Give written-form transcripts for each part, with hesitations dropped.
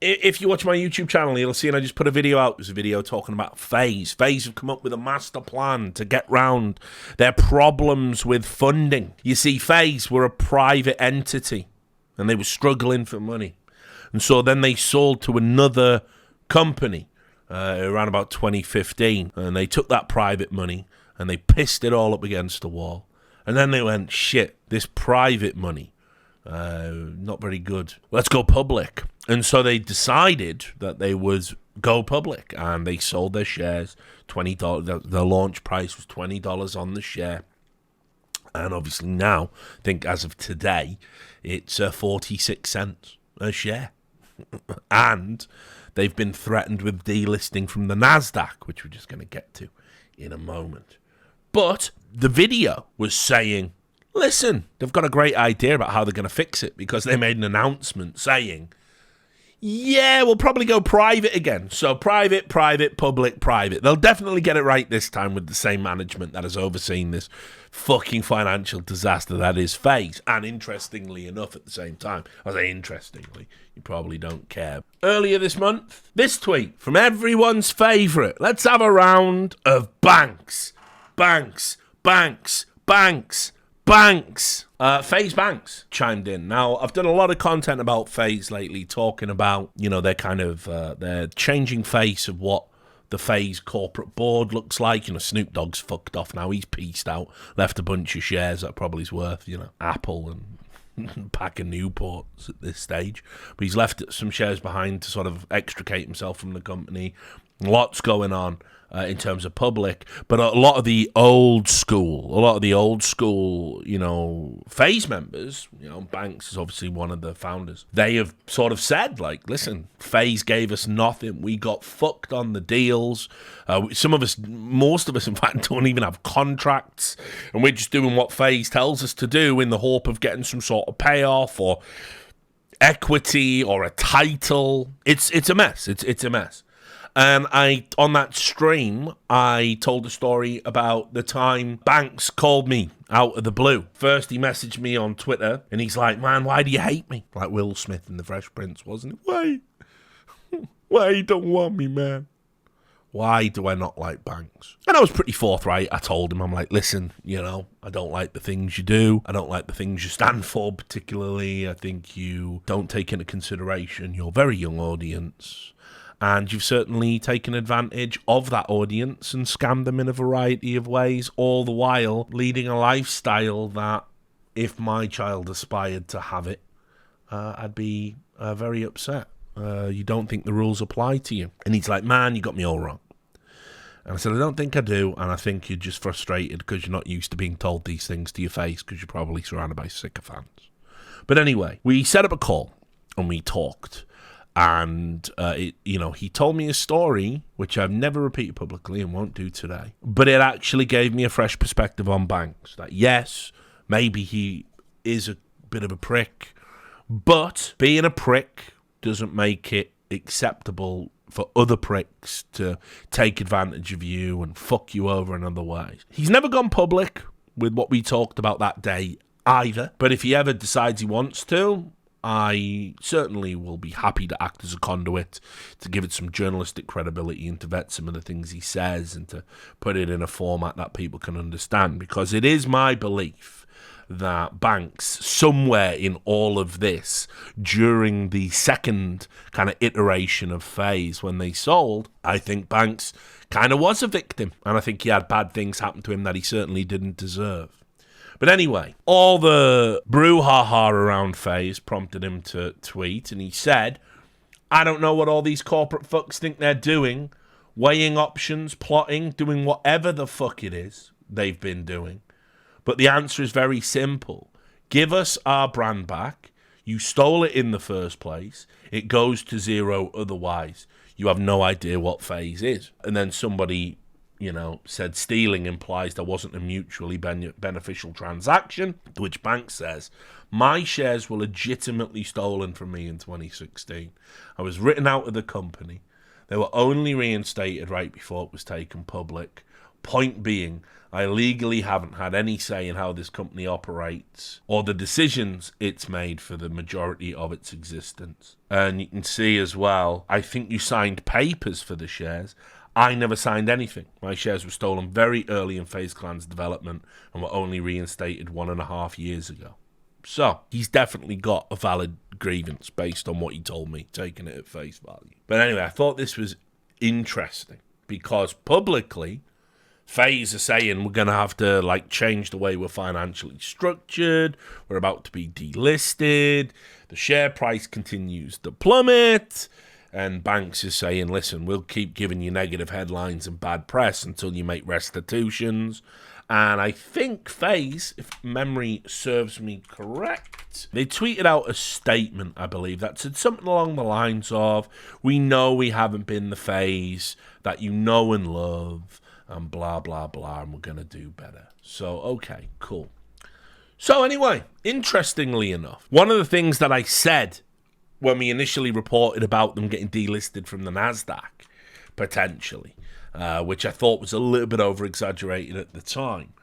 If you watch my YouTube channel, you'll see, and I just put a video out. There's a video talking about FaZe. FaZe have come up with a master plan to get round their problems with funding. You see, FaZe were a private entity, and they were struggling for money. And so then they sold to another company around about 2015, and they took that private money, and they pissed it all up against the wall. And then they went, shit, this private money, not very good. Let's go public. And so they decided that they would go public, and they sold their shares, $20. The launch price was $20 on the share. And obviously now, I think as of today, it's 46 cents a share. And they've been threatened with delisting from the NASDAQ, which we're just going to get to in a moment. But the video was saying, listen, they've got a great idea about how they're going to fix it, because they made an announcement saying, yeah, we'll probably go private again. So private, public, private. They'll definitely get it right this time with the same management that has overseen this fucking financial disaster that is FaZe. And interestingly enough, at the same time, I say interestingly, you probably don't care. Earlier this month, this tweet from everyone's favourite. Let's have a round of banks. Banks. FaZe Banks chimed in. Now, I've done a lot of content about FaZe lately, talking about, their kind of, their changing face of what the FaZe corporate board looks like. Snoop Dogg's fucked off now. He's pieced out, left a bunch of shares that probably is worth, Apple and a pack of Newports at this stage. But he's left some shares behind to sort of extricate himself from the company. Lots going on in terms of public, but a lot of the old school, FaZe members, Banks is obviously one of the founders. They have sort of said, like, listen, FaZe gave us nothing. We got fucked on the deals. Most of us, in fact, don't even have contracts, and we're just doing what FaZe tells us to do in the hope of getting some sort of payoff or equity or a title. It's a mess. It's a mess. And on that stream, I told a story about the time Banks called me out of the blue. First, he messaged me on Twitter, and he's like, man, why do you hate me? Like Will Smith in The Fresh Prince, wasn't it? Why? Why you don't want me, man? Why do I not like Banks? And I was pretty forthright. I told him, I'm like, listen, I don't like the things you do. I don't like the things you stand for particularly. I think you don't take into consideration your very young audience. And you've certainly taken advantage of that audience and scammed them in a variety of ways, all the while leading a lifestyle that, if my child aspired to have it, I'd be very upset. You don't think the rules apply to you? And he's like, man, you got me all wrong. And I said, I don't think I do, and I think you're just frustrated because you're not used to being told these things to your face because you're probably surrounded by sycophants. But anyway, we set up a call, and we talked. And, he told me a story, which I've never repeated publicly and won't do today. But it actually gave me a fresh perspective on Banks. That, yes, maybe he is a bit of a prick, but being a prick doesn't make it acceptable for other pricks to take advantage of you and fuck you over in other ways. He's never gone public with what we talked about that day either. But if he ever decides he wants to, I certainly will be happy to act as a conduit to give it some journalistic credibility and to vet some of the things he says and to put it in a format that people can understand, because it is my belief that Banks, somewhere in all of this, during the second kind of iteration of FaZe when they sold, I think Banks kind of was a victim, and I think he had bad things happen to him that he certainly didn't deserve. But anyway, all the brouhaha around FaZe prompted him to tweet, and he said, I don't know what all these corporate fucks think they're doing, weighing options, plotting, doing whatever the fuck it is they've been doing. But the answer is very simple. Give us our brand back. You stole it in the first place. It goes to zero otherwise. You have no idea what FaZe is. And then somebody said stealing implies there wasn't a mutually beneficial transaction, to which Banks says, my shares were legitimately stolen from me in 2016. I was written out of the company. They were only reinstated right before it was taken public. Point being, I legally haven't had any say in how this company operates or the decisions it's made for the majority of its existence. And you can see as well, I think you signed papers for the shares. I never signed anything. My shares were stolen very early in FaZe Clan's development and were only reinstated 1.5 years ago. So, he's definitely got a valid grievance based on what he told me, taking it at face value. But anyway, I thought this was interesting because publicly, FaZe are saying we're going to have to change the way we're financially structured. We're about to be delisted. The share price continues to plummet. And Banks is saying, listen, we'll keep giving you negative headlines and bad press until you make restitutions. And I think FaZe, if memory serves me correct, they tweeted out a statement, I believe, that said something along the lines of, we know we haven't been the FaZe that you know and love, and blah, blah, blah, and we're going to do better. So, okay, cool. So anyway, interestingly enough, one of the things that I said when we initially reported about them getting delisted from the NASDAQ, potentially, which I thought was a little bit over-exaggerated at the time,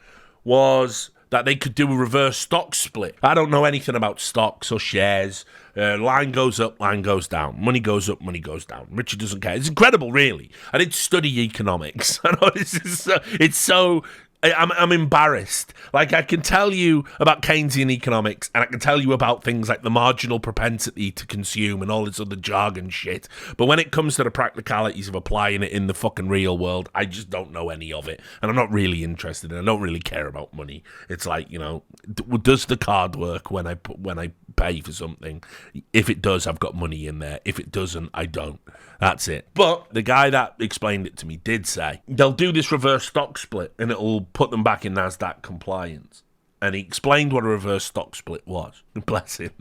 was that they could do a reverse stock split. I don't know anything about stocks or shares. Line goes up, line goes down. Money goes up, money goes down. Richard doesn't care. It's incredible, really. I did study economics. I know this is it's so... I'm embarrassed. I can tell you about Keynesian economics, and I can tell you about things like the marginal propensity to consume and all this other jargon shit. But when it comes to the practicalities of applying it in the fucking real world, I just don't know any of it. And I'm not really interested, and I don't really care about money. It's does the card work when I pay for something? If it does, I've got money in there. If it doesn't, I don't. That's it. But the guy that explained it to me did say they'll do this reverse stock split and it'll put them back in NASDAQ compliance. And he explained what a reverse stock split was. Bless him.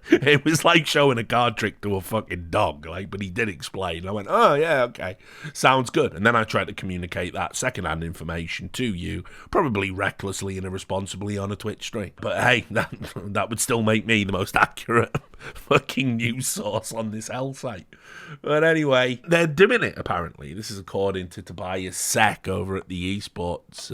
It was like showing a card trick to a fucking dog, but he did explain. I went, oh, yeah, okay, sounds good. And then I tried to communicate that secondhand information to you, probably recklessly and irresponsibly on a Twitch stream. But hey, that would still make me the most accurate fucking news source on this hell site. But anyway, they're doing it, apparently. This is according to Tobias Sek over at the esports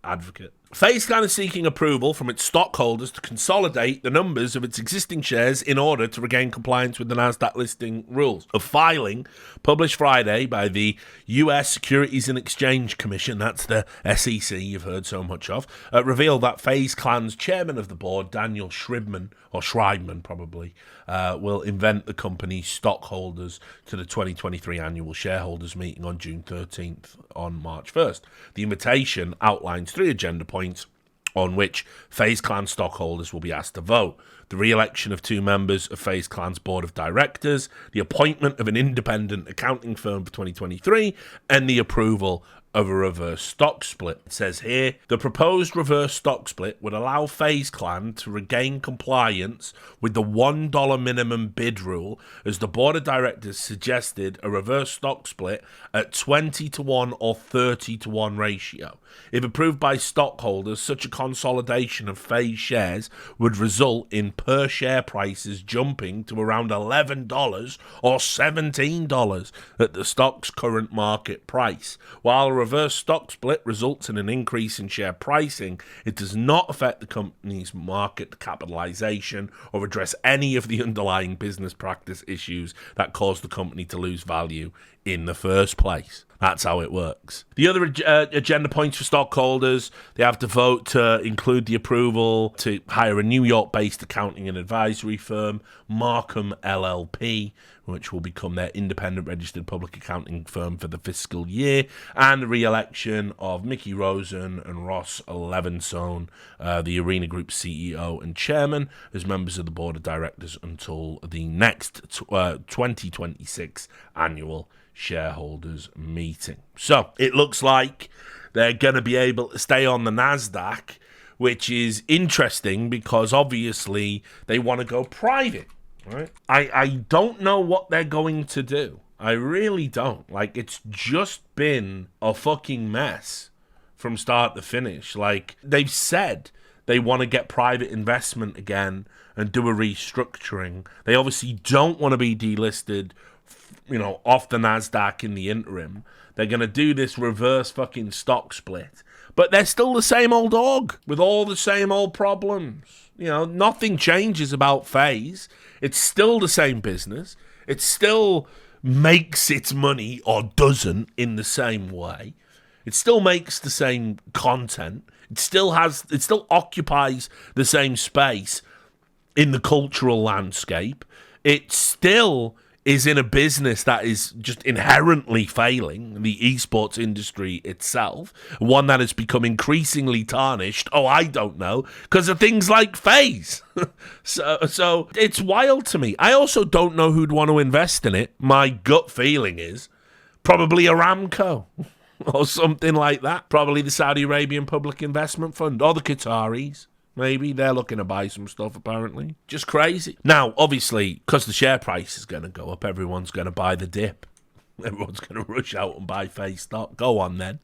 advocate. FaZe Clan is seeking approval from its stockholders to consolidate the numbers of its existing shares in order to regain compliance with the NASDAQ listing rules. A filing published Friday by the U.S. Securities and Exchange Commission, that's the SEC you've heard so much of, revealed that FaZe Clan's chairman of the board, Daniel Schreibman, probably, will invent the company's stockholders to the 2023 annual shareholders meeting on June 13th on March 1st. The invitation outlines 3 agenda points on which FaZe Clan stockholders will be asked to vote. The re-election of 2 members of FaZe Clan's board of directors, the appointment of an independent accounting firm for 2023, and the approval of a reverse stock split. It says here, the proposed reverse stock split would allow FaZe Clan to regain compliance with the $1 minimum bid rule, as the board of directors suggested a reverse stock split at 20-1 or 30-1 ratio. If approved by stockholders, such a consolidation of FaZe shares would result in per share prices jumping to around $11 or $17 at the stock's current market price. While a reverse stock split results in an increase in share pricing, it does not affect the company's market capitalization or address any of the underlying business practice issues that caused the company to lose value in the first place. That's how it works. The other agenda points for stockholders, they have to vote to include the approval to hire a New York-based accounting and advisory firm, Markham LLP, which will become their independent registered public accounting firm for the fiscal year, and the re-election of Mickey Rosen and Ross Levinson, the Arena Group CEO and chairman, as members of the board of directors until the next 2026 annual shareholders meeting. So it looks like they're going to be able to stay on the NASDAQ, which is interesting because obviously they want to go private. Right? I don't know what they're going to do. I really don't. It's just been a fucking mess from start to finish. They've said they want to get private investment again and do a restructuring. They obviously don't want to be delisted off the NASDAQ in the interim. They're going to do this reverse fucking stock split. But they're still the same old dog with all the same old problems. Nothing changes about FaZe. It's still the same business. It still makes its money, or doesn't, in the same way. It still makes the same content. It still occupies the same space in the cultural landscape. It still is in a business that is just inherently failing, the esports industry itself, one that has become increasingly tarnished, I don't know, because of things like FaZe. So it's wild to me. I also don't know who'd want to invest in it. My gut feeling is probably Aramco or something like that. Probably the Saudi Arabian Public Investment Fund or the Qataris. Maybe they're looking to buy some stuff, apparently. Just crazy. Now, obviously, because the share price is going to go up, everyone's going to buy the dip. Everyone's going to rush out and buy FaZe stock. Go on, then.